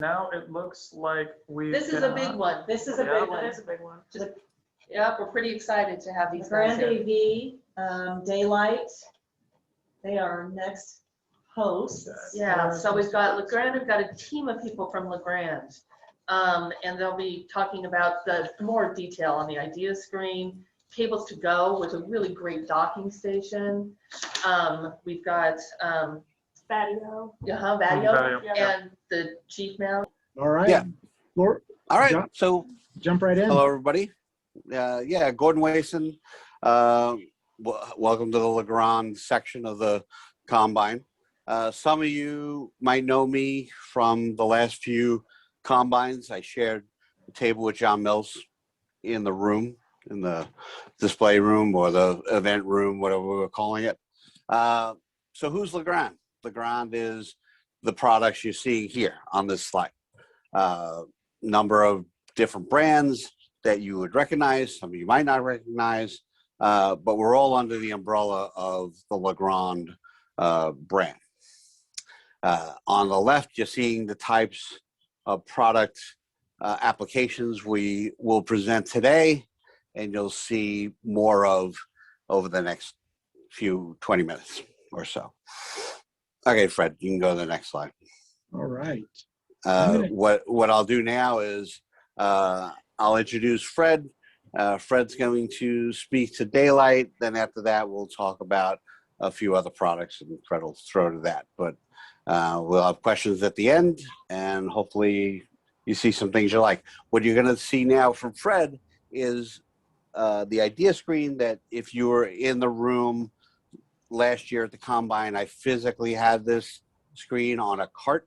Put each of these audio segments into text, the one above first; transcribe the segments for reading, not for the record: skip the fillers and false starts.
Now it looks like we. This is a big one. This is a big one. It is a big one. Yep, we're pretty excited to have these guys LeGrand here. AV, Daylight, they are our next hosts. Yeah, so we've got LeGrand, we've got a team of people from LeGrand. And they'll be talking about the more detail on the idea screen, cables to go with a really great docking station. We've got Vadio. Vadio Yeah. and the Chief Mount. All right. Yeah. All right. Jump, Jump right in. Hello, everybody. Yeah, Gordon Wason. Welcome to the LeGrand section of the Combine. Some of you might know me from the last few Combines. I shared the table with John Mills in the room, in the display room or the event room, whatever we're calling it. So who's LeGrand? LeGrand is the products you're seeing here on this slide. Number of different brands that you would recognize, some of you might not recognize, but we're all under the umbrella of the LeGrand brand. On the left, you're seeing the types of product applications we will present today, and you'll see more of over the next 20 minutes or so. Okay, Fred, you can go to the next slide. All right. What I'll do now is I'll introduce Fred. Fred's going to speak to Daylight. Then after that, we'll talk about a few other products, and Fred will throw to that. But we'll have questions at the end, and hopefully you see some things you like. What you're going to see now from Fred is the idea screen that if you were in the room last year at the Combine, I physically had this screen on a cart,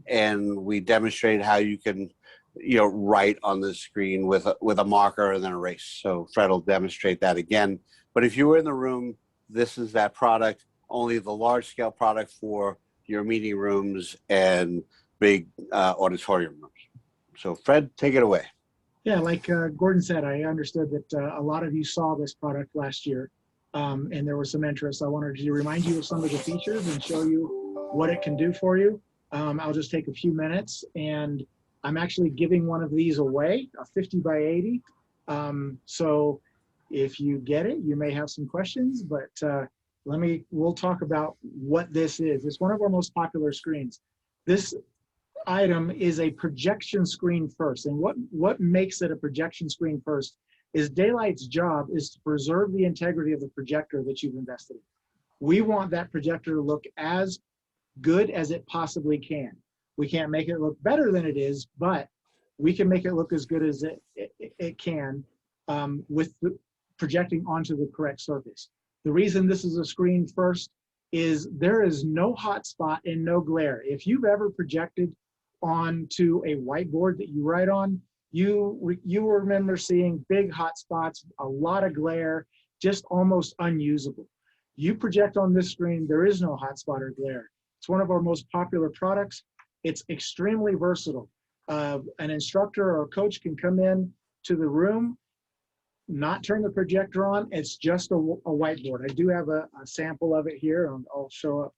and we demonstrated how you can, write on the screen with a marker and then erase. So Fred will demonstrate that again. But if you were in the room, this is that product, only the large scale product for your meeting rooms and big auditorium rooms. So Fred, take it away. Yeah, like Gordon said, I understood that a lot of you saw this product last year, and there was some interest. I wanted to remind you of some of the features and show you what it can do for you. I'll just take a few minutes, and I'm actually giving one of these away, a 50 by 80. So if you get it, you may have some questions, but we'll talk about what this is. It's one of our most popular screens. This item is a projection screen first. And what makes it a projection screen first is Daylight's job is to preserve the integrity of the projector that you've invested in. We want that projector to look as good as it possibly can. We can't make it look better than it is, but we can make it look as good as it can with projecting onto the correct surface. The reason this is a screen first is there is no hot spot and no glare. If you've ever projected onto a whiteboard that you write on, you remember seeing big hot spots, a lot of glare, just almost unusable. You project on this screen, there is no hot spot or glare. It's one of our most popular products. It's extremely versatile. An instructor or a coach can come in to the room, not turn the projector on. It's just a whiteboard. I do have a sample of it here, and I'll show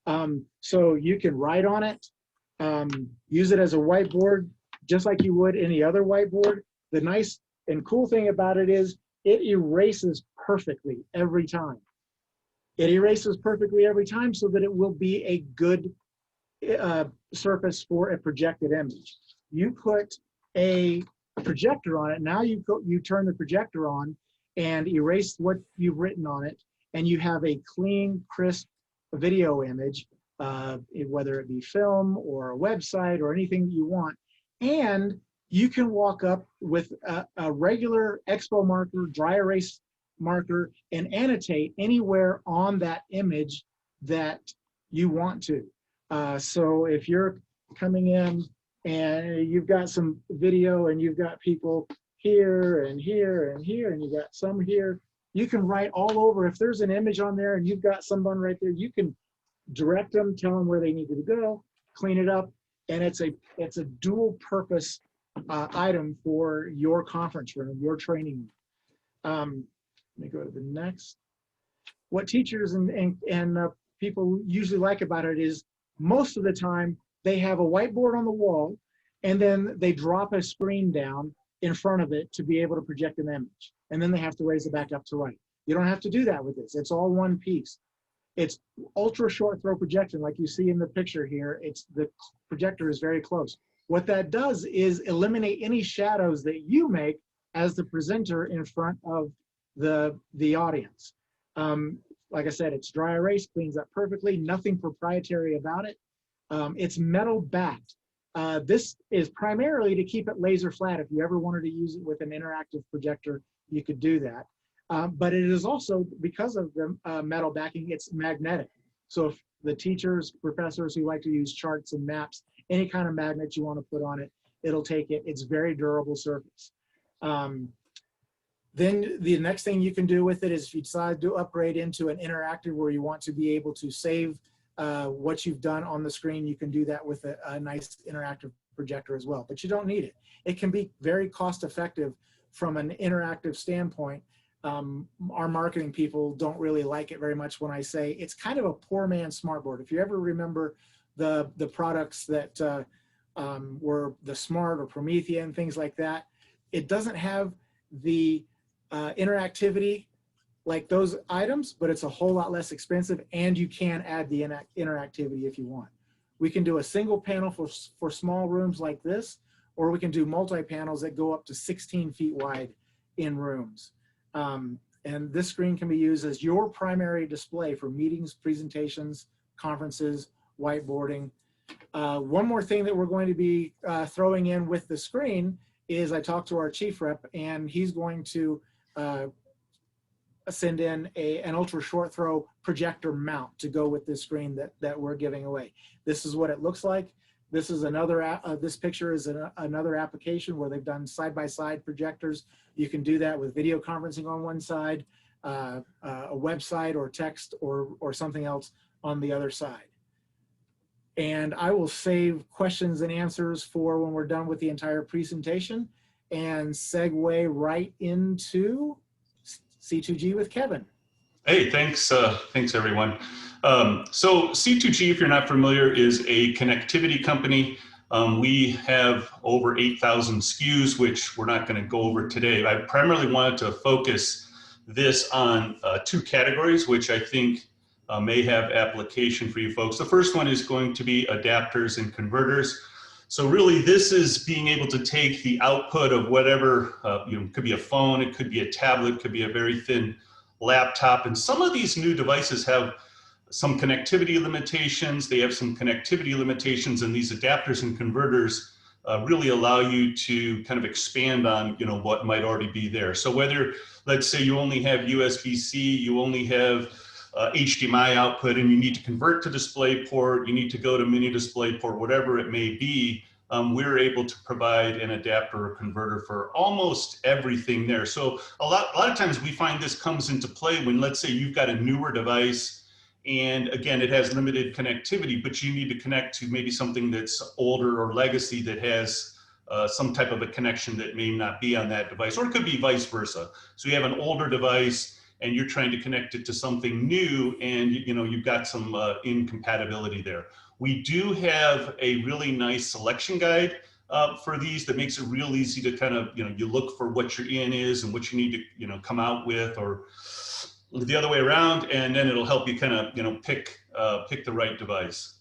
up. So you can write on it, use it as a whiteboard, just like you would any other whiteboard. The nice and cool thing about it is it erases perfectly every time. It erases perfectly every time so that it will be a good surface for a projected image. You put a projector on it, now you turn the projector on and erase what you've written on it, and you have a clean, crisp video image, whether it be film or a website or anything that you want. And you can walk up with a regular expo marker, dry erase marker, and annotate anywhere on that image that you want to. So if you're coming in and you've got some video and you've got people here and here and here, and you've got some here, you can write all over. If there's an image on there and you've got someone right there, you can direct them, tell them where they need to go, clean it up, and it's a dual purpose item for your conference room, your training room. Let me go to the next. What teachers and people usually like about it is most of the time they have a whiteboard on the wall, and then they drop a screen down in front of it to be able to project an image. And then they have to raise it back up to write. You don't have to do that with this. It's all one piece. It's ultra short throw projection, like you see in the picture here. The projector is very close. What that does is eliminate any shadows that you make as the presenter in front of the audience. Like I said, it's dry erase, cleans up perfectly, nothing proprietary about it. It's metal backed. This is primarily to keep it laser flat. If you ever wanted to use it with an interactive projector, you could do that. But it is also, because of the metal backing, it's magnetic. So if the teachers, professors who like to use charts and maps, any kind of magnet you want to put on it, it'll take it. It's very durable surface. Then the next thing you can do with it is, if you decide to upgrade into an interactive where you want to be able to save what you've done on the screen, you can do that with a nice interactive projector as well, but you don't need it. It can be very cost effective from an interactive standpoint. Our marketing people don't really like it very much when I say it's kind of a poor man's smartboard. If you ever remember the products that were the Smart or Promethean, things like that, it doesn't have the interactivity like those items, but it's a whole lot less expensive, and you can add the interactivity if you want. We can do a single panel for small rooms like this, or we can do multi-panels that go up to 16 feet wide in rooms. And this screen can be used as your primary display for meetings, presentations, conferences, whiteboarding. One more thing that we're going to be throwing in with the screen is, I talked to our chief rep, and he's going to send in an ultra short throw projector mount to go with this screen that we're giving away. This is what it looks like. This is another, this picture is another application where they've done side-by-side projectors. You can do that with video conferencing on one side, a website or text or something else on the other side. And I will save questions and answers for when we're done with the entire presentation and segue right into C2G with Kevin. Hey, thanks everyone. So C2G, if you're not familiar, is a connectivity company. We have over 8,000 SKUs, which we're not going to go over today. I primarily wanted to focus this on two categories, which I think may have application for you folks. The first one is going to be adapters and converters. So really, this is being able to take the output of whatever, it could be a phone, it could be a tablet, it could be a very thin laptop. And some of these new devices have some connectivity limitations. They have some connectivity limitations, and these adapters and converters really allow you to kind of expand on, what might already be there. So whether, let's say you only have USB-C, you only have HDMI output, and you need to convert to DisplayPort, you need to go to mini DisplayPort, whatever it may be, we're able to provide an adapter or converter for almost everything there. So a lot of times we find this comes into play when, let's say, you've got a newer device, and again, it has limited connectivity, but you need to connect to maybe something that's older or legacy that has some type of a connection that may not be on that device, or it could be vice versa. So you have an older device and you're trying to connect it to something new, and you've got some incompatibility there. We do have a really nice selection guide for these that makes it real easy to kind of, you look for what your in is and what you need to, come out with, or the other way around, and then it'll help you kind of, pick the right device.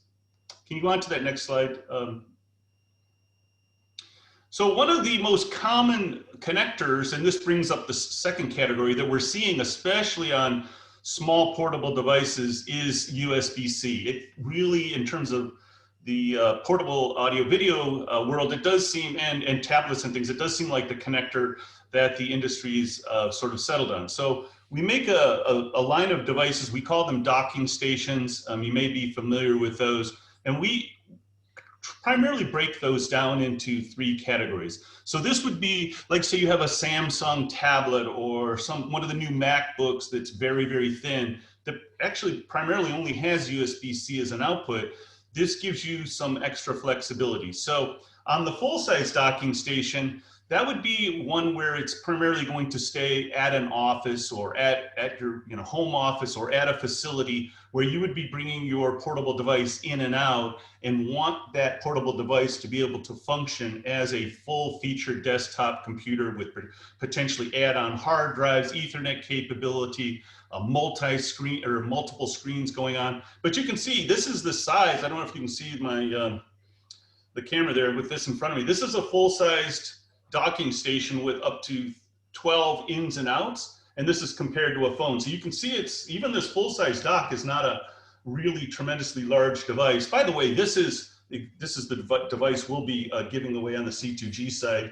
Can you go on to that next slide? So one of the most common connectors, and this brings up the second category that we're seeing, especially on small portable devices, is USB-C. It really, in terms of the portable audio video world, it does seem, and tablets and things, it does seem like the connector that the industry's sort of settled on. So we make a line of devices, we call them docking stations. You may be familiar with those. And we primarily break those down into three categories. So this would be, like, say you have a Samsung tablet or one of the new MacBooks that's very, very thin, that actually primarily only has USB-C as an output. This gives you some extra flexibility. So On the full-size docking station, that would be one where it's primarily going to stay at an office or at your home office or at a facility where you would be bringing your portable device in and out and want that portable device to be able to function as a full-featured desktop computer with potentially add-on hard drives, Ethernet capability, a multi-screen or multiple screens going on. But you can see this is the size. I don't know if you can see my the camera there with this in front of me. This is a full-sized docking station with up to 12 ins and outs, and this is compared to a phone. So you can see even this full-size dock is not a really tremendously large device. By the way, this is the device we'll be giving away on the C2G side.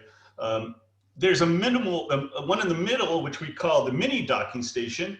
There's a minimal one in the middle, which we call the mini docking station.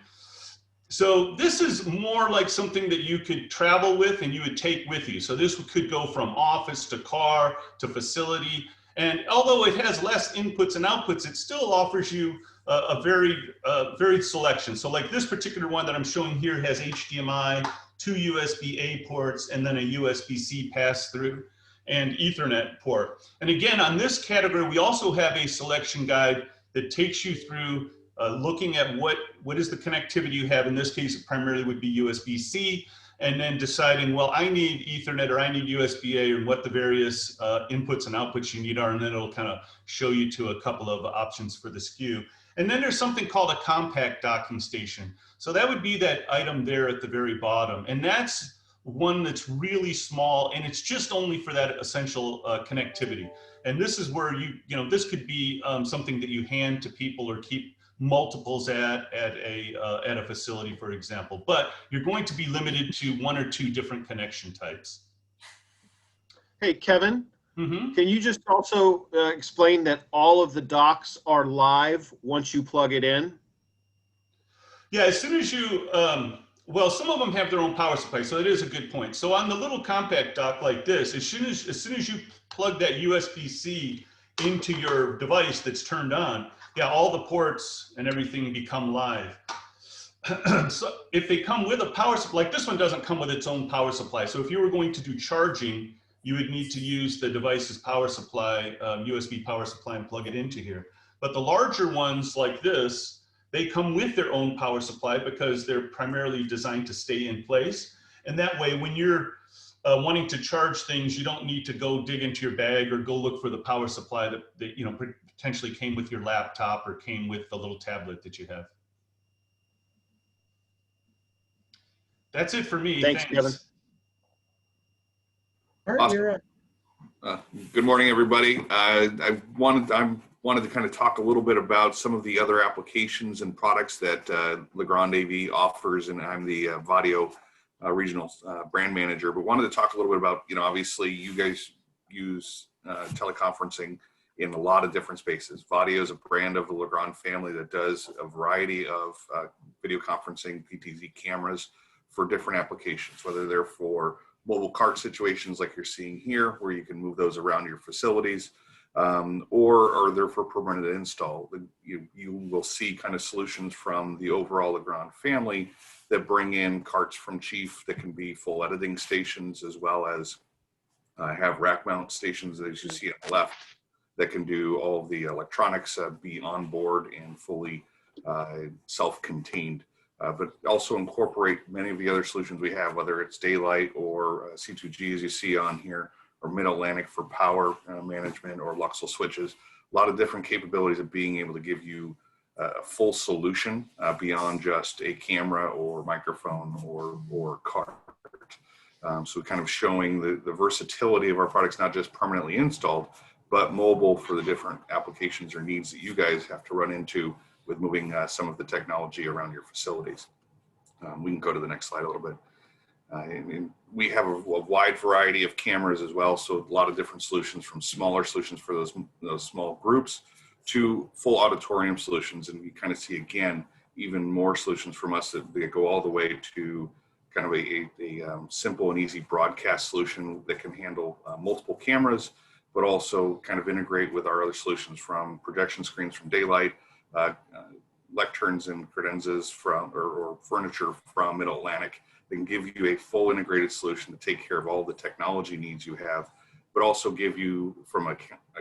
So this is more like something that you could travel with and you would take with you. So this could go from office to car to facility. And although it has less inputs and outputs, it still offers you a varied selection. So like this particular one that I'm showing here has HDMI, 2 USB-A ports, and then a USB-C pass-through and Ethernet port. And again, on this category, we also have a selection guide that takes you through looking at what is the connectivity you have. In this case, it primarily would be USB-C, and then deciding, well, I need Ethernet or I need USB-A, and what the various inputs and outputs you need are, and then it'll kind of show you to a couple of options for the SKU. And then there's something called a compact docking station. So that would be that item there at the very bottom, and that's one that's really small, and it's just only for that essential connectivity. And this is where this could be something that you hand to people or keep multiples at a facility, for example, but you're going to be limited to 1 or 2 different connection types. Hey, Kevin, Mm-hmm. can you just also explain that all of the docks are live once you plug it in? Yeah, as soon as you, well, some of them have their own power supply, so it is a good point. So on the little compact dock like this, as soon as you plug that USB-C into your device that's turned on, yeah, all the ports and everything become live. So if they come with a power supply, like this one doesn't come with its own power supply. So if you were going to do charging, you would need to use the device's power supply, USB power supply, and plug it into here. But the larger ones like this, they come with their own power supply because they're primarily designed to stay in place. And that way, when you're wanting to charge things, you don't need to go dig into your bag or go look for the power supply that potentially came with your laptop or came with the little tablet that you have. That's it for me. Thanks, Kevin. All right, you're up. Good morning, everybody. I wanted to kind of talk a little bit about some of the other applications and products that LeGrand AV offers, and I'm the Vadio regional brand manager, but wanted to talk a little bit about, obviously you guys use teleconferencing in a lot of different spaces. Vadio is a brand of the LeGrand family that does a variety of video conferencing PTZ cameras for different applications, whether they're for mobile cart situations like you're seeing here, where you can move those around your facilities, or they're for permanent install. You will see kind of solutions from the overall LeGrand family that bring in carts from Chief that can be full editing stations, as well as have rack mount stations, as you see on the left, that can do all of the electronics, be on board and fully self-contained. But also incorporate many of the other solutions we have, whether it's Daylight or C2G, as you see on here, or Mid-Atlantic for power management, or Luxel switches. A lot of different capabilities of being able to give you a full solution beyond just a camera or microphone or cart. So kind of showing the versatility of our products, not just permanently installed, but mobile for the different applications or needs that you guys have to run into with moving some of the technology around your facilities. We can go to the next slide a little bit. And we have a wide variety of cameras as well, so a lot of different solutions, from smaller solutions for those small groups to full auditorium solutions. And we kind of see, again, even more solutions from us that go all the way to kind of a simple and easy broadcast solution that can handle multiple cameras, but also kind of integrate with our other solutions, from projection screens from Daylight, lecterns and credenzas from, or furniture from Mid-Atlantic. They can give you a full integrated solution to take care of all the technology needs you have, but also give you, from a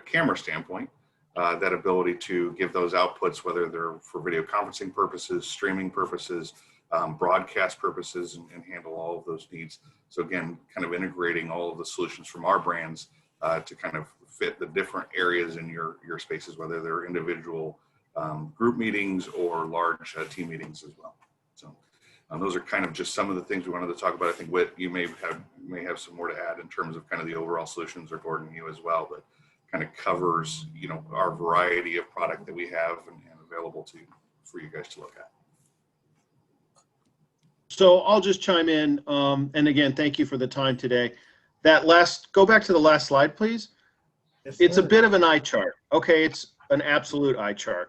camera standpoint, that ability to give those outputs, whether they're for video conferencing purposes, streaming purposes, broadcast purposes, and handle all of those needs. So again, kind of integrating all of the solutions from our brands to kind of fit the different areas in your spaces, whether they're individual group meetings or large team meetings as well. So those are kind of just some of the things we wanted to talk about. I think Whit, you may have some more to add in terms of kind of the overall solutions, or Gordon, you as well, but kind of covers, you know, our variety of product that we have and available for you guys to look at. So I'll just chime in, and again, thank you for the time today. Go back to the last slide, please. Yes, It's a sir. bit of an eye chart. Okay, it's an absolute eye chart.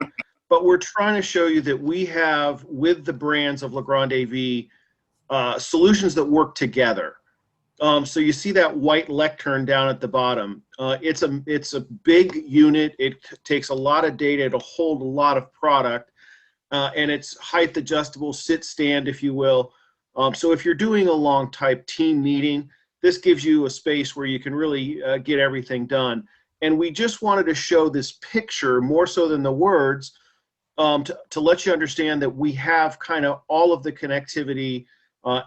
But we're trying to show you that we have, with the brands of LeGrand AV, solutions that work together. So you see that white lectern down at the bottom. It's a big unit. It takes a lot of data to hold a lot of product, and it's height adjustable, sit stand, if you will. So if you're doing a long type team meeting, this gives you a space where you can really get everything done. And we just wanted to show this picture more so than the words, to let you understand that we have kind of all of the connectivity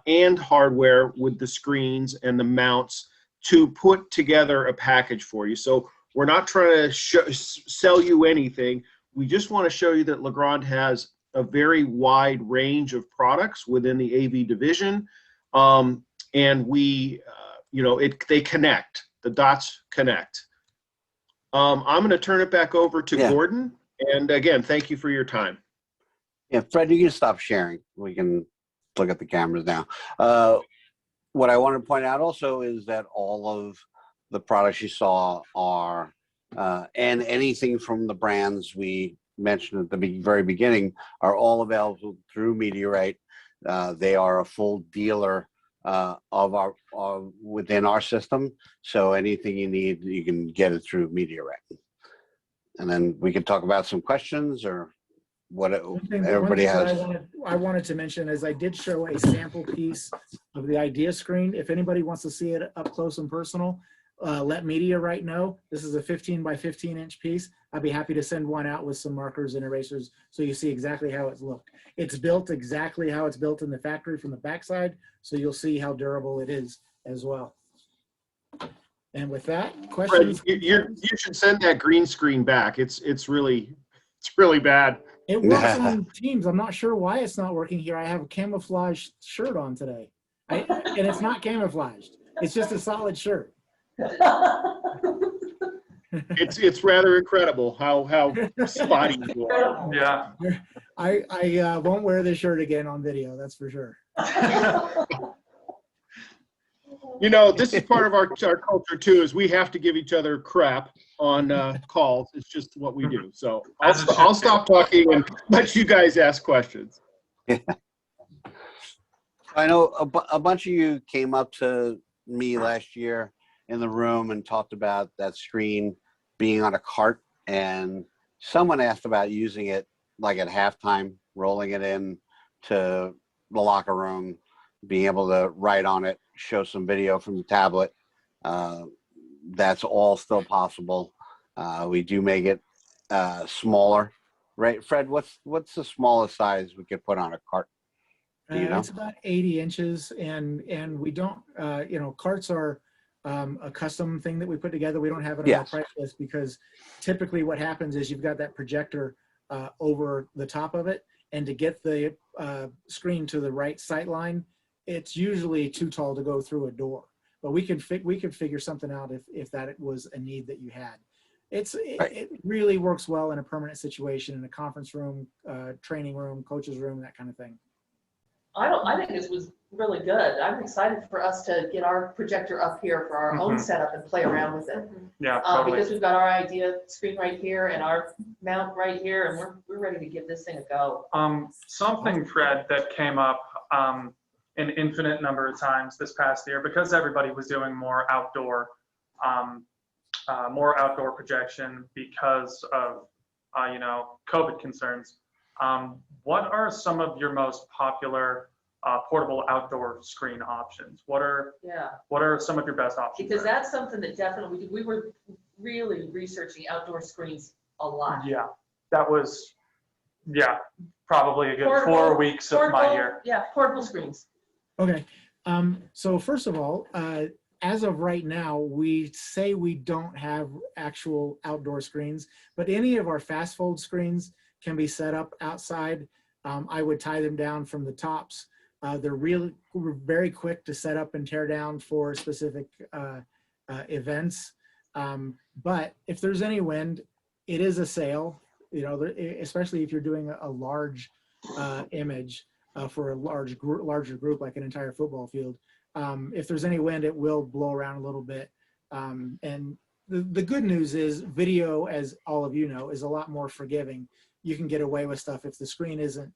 and hardware with the screens and the mounts to put together a package for you. So we're not trying to sell you anything. We just want to show you that LeGrand has a very wide range of products within the AV division. And we, they connect, the dots connect. I'm going to turn it back over to Gordon. And again, thank you for your time. Yeah, Fred, you can stop sharing. We can look at the cameras now. What I want to point out also is that all of the products you saw are, and anything from the brands we mentioned at the very beginning, are all available through Meteorite. They are a full dealer within our system. So anything you need, you can get it through Meteorite. And then we can talk about some questions or what everybody has. I wanted to mention is I did show a sample piece of the idea screen. If anybody wants to see it up close and personal, let Meteorite know. This is a 15 by 15 inch piece. I'd be happy to send one out with some markers and erasers so you see exactly how it's looked. It's built exactly how it's built in the factory from the backside, so you'll see how durable it is as well. And with that, questions? Fred, you should send that green screen back. It's really bad. It works on Teams. I'm not sure why it's not working here. I have a camouflage shirt on today, and it's not camouflaged. It's just a solid shirt. It's rather incredible how spotty you are. Yeah. I won't wear this shirt again on video. That's for sure. You know, this is part of our culture too, is we have to give each other crap on calls. It's just what we do. So I'll stop talking and let you guys ask questions. I know a bunch of you came up to me last year in the room and talked about that screen being on a cart, and someone asked about using it like at halftime, rolling it in to the locker room, being able to write on it, show some video from the tablet. That's all still possible. We do make it smaller, right? Fred, what's the smallest size we could put on a cart? Do you know? It's about 80 inches, and we don't, carts are a custom thing that we put together. We don't have it on our price list because typically what happens is you've got that projector over the top of it, and to get the screen to the right sight line, it's usually too tall to go through a door. But we could figure something out if that was a need that you had. It really works well in a permanent situation, in a conference room, training room, coach's room, that kind of thing. I think this was really good. I'm excited for us to get our projector up here for our own setup and play around with it. Yeah, totally. Because we've got our idea screen right here and our mount right here, and we're ready to give this thing a go. Something, Fred, that came up an infinite number of times this past year, because everybody was doing more outdoor projection because of COVID concerns. What are some of your most popular portable outdoor screen options. What are Yeah, some of your best options? because there? that's something that definitely, we were really researching outdoor screens a lot. Yeah, that was, yeah, probably a good Portable- 4 weeks of my Portable- year. Yeah, portable screens. Okay. So first of all, as of right now, we say we don't have actual outdoor screens, but any of our fast fold screens can be set up outside. I would tie them down from the tops. They're really very quick to set up and tear down for specific events. But if there's any wind, it is a sail, you know, especially if you're doing a large image for a larger group, like an entire football field. If there's any wind, it will blow around a little bit. And the good news is video, as all of you know, is a lot more forgiving. You can get away with stuff if the screen isn't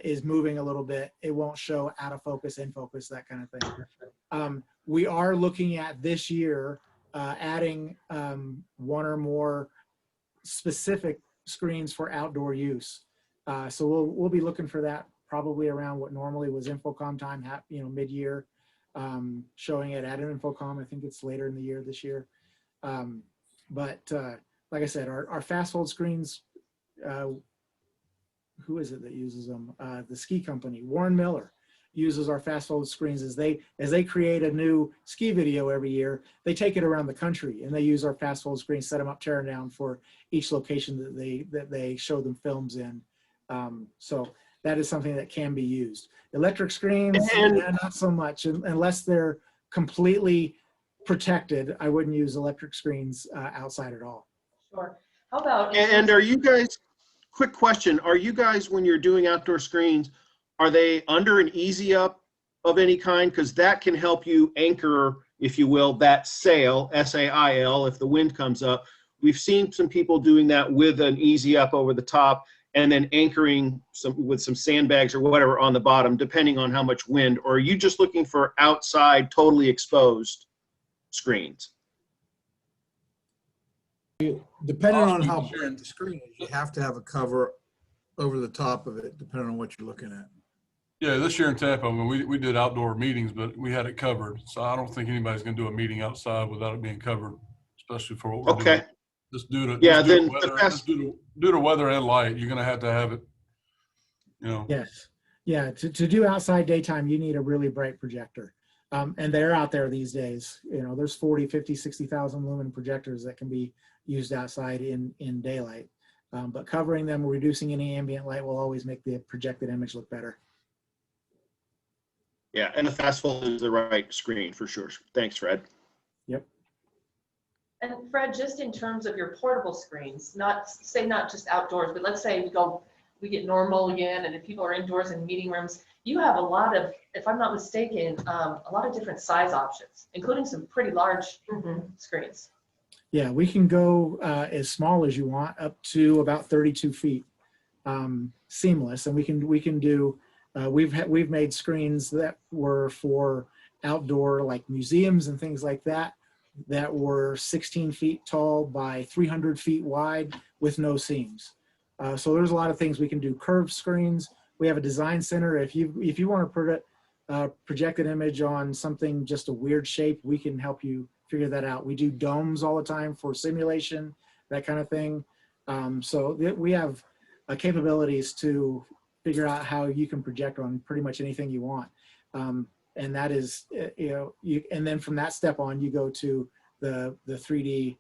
is moving a little bit. It won't show out of focus, in focus, that kind of thing. We are looking at this year adding one or more specific screens for outdoor use. So we'll be looking for that probably around what normally was Infocom time, you know, mid-year, showing it at an Infocom. I think it's later in the year this year. But like I said, our fast fold screens, who is it that uses them? The ski company, Warren Miller, uses our fast fold screens as they create a new ski video every year. They take it around the country and they use our fast fold screens, set them up, tear them down for each location that they show them films in. So that is something that can be used. Electric screens, not so much, unless they're completely protected. I wouldn't use electric screens outside at all. Sure. How about? And are you guys, quick question, are you guys, when you're doing outdoor screens, are they under an easy up of any kind? Because that can help you anchor, if you will, that sail, S-A-I-L, if the wind comes up. We've seen some people doing that with an easy up over the top and then anchoring with some sandbags or whatever on the bottom, depending on how much wind. Or are you just looking for outside, totally exposed screens? Depending on how big the screen is, you have to have a cover over the top of it, depending on what you're looking at. Yeah, this year in Tampa, I mean, we did outdoor meetings, but we had it covered. So I don't think anybody's going to do a meeting outside without it being covered, especially for what we're doing. Just due to due to weather and light, you're going to have it, you know. Yes. Yeah, to do outside daytime, you need a really bright projector. And they're out there these days. You know, there's 40, 50, 60,000 lumen projectors that can be used outside in daylight. But covering them, reducing any ambient light will always make the projected image look better. Yeah, and the fast fold is the right screen for sure. Thanks, Fred. Yep. And Fred, just in terms of your portable screens, not just outdoors, but let's say we get normal again, and if people are indoors in meeting rooms, you have a lot of, if I'm not mistaken, a lot of different size options, including some pretty large screens. Yeah, we can go as small as you want, up to about 32 feet, seamless, and we can do. We've made screens that were for outdoor, like museums and things like that, that were 16 feet tall by 300 feet wide with no seams. So there's a lot of things we can do. Curved screens. We have a design center. If you want to put a projected image on something just a weird shape, we can help you figure that out. We do domes all the time for simulation, that kind of thing. So we have capabilities to figure out how you can project on pretty much anything you want. And that is, and then from that step on, you go to the 3D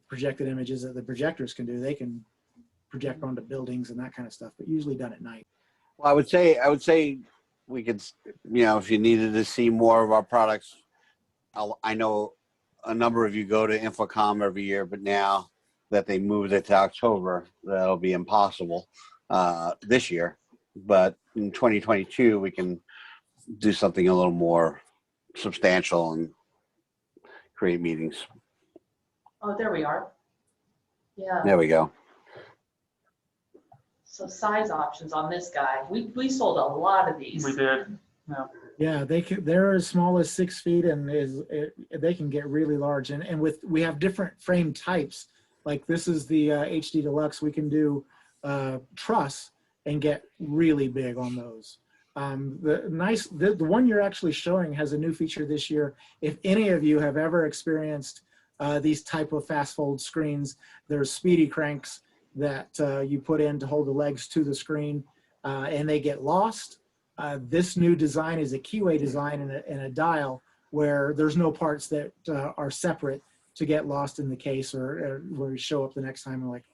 projected images that the projectors can do. They can project onto buildings and that kind of stuff, but usually done at night. Well, I would say we could, if you needed to see more of our products, I know a number of you go to Infocom every year, but now that they moved it to October, that'll be impossible this year. But in 2022, we can do something a little more substantial and create meetings. Oh, there we are. Yeah. There we go. So size options on this guy. We sold a lot of these. We did. Yeah. Yeah, they're as small as 6 feet, and they can get really large. And we have different frame types. Like this is the HD Deluxe. We can do truss and get really big on those. The one you're actually showing has a new feature this year. If any of you have ever experienced these type of fast fold screens, there's speedy cranks that you put in to hold the legs to the screen, and they get lost. This new design is a keyway design and a dial where there's no parts that are separate to get lost in the case or where you show up the next time and like,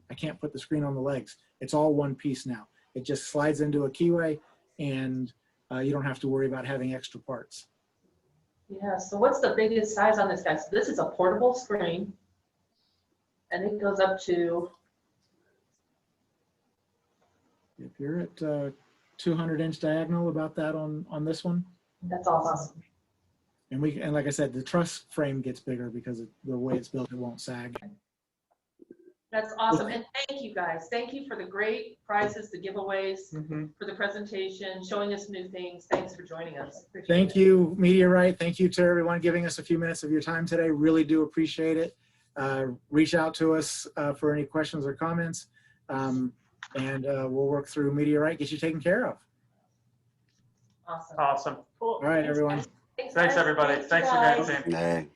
I can't put the screen on the legs. It's all one piece now. It just slides into a keyway and you don't have to worry about having extra parts. Yeah, so what's the biggest size on this guy? So this is a portable screen and it goes up to, If you're at 200-inch diagonal, about that on this one. that's awesome. And like I said, the truss frame gets bigger because of the way it's built, it won't sag. That's awesome. And thank you guys. Thank you for the great prizes, the giveaways, for the presentation, showing us new things. Thanks for joining us. Appreciate Thank it. you, Meteorite. Thank you to everyone giving us a few minutes of your time today. Really do appreciate it. Reach out to us for any questions or comments, and we'll work through Meteorite, get you taken care of. Awesome. Awesome. Cool. All right, everyone. Thanks, everybody. Thanks again, team. Hey.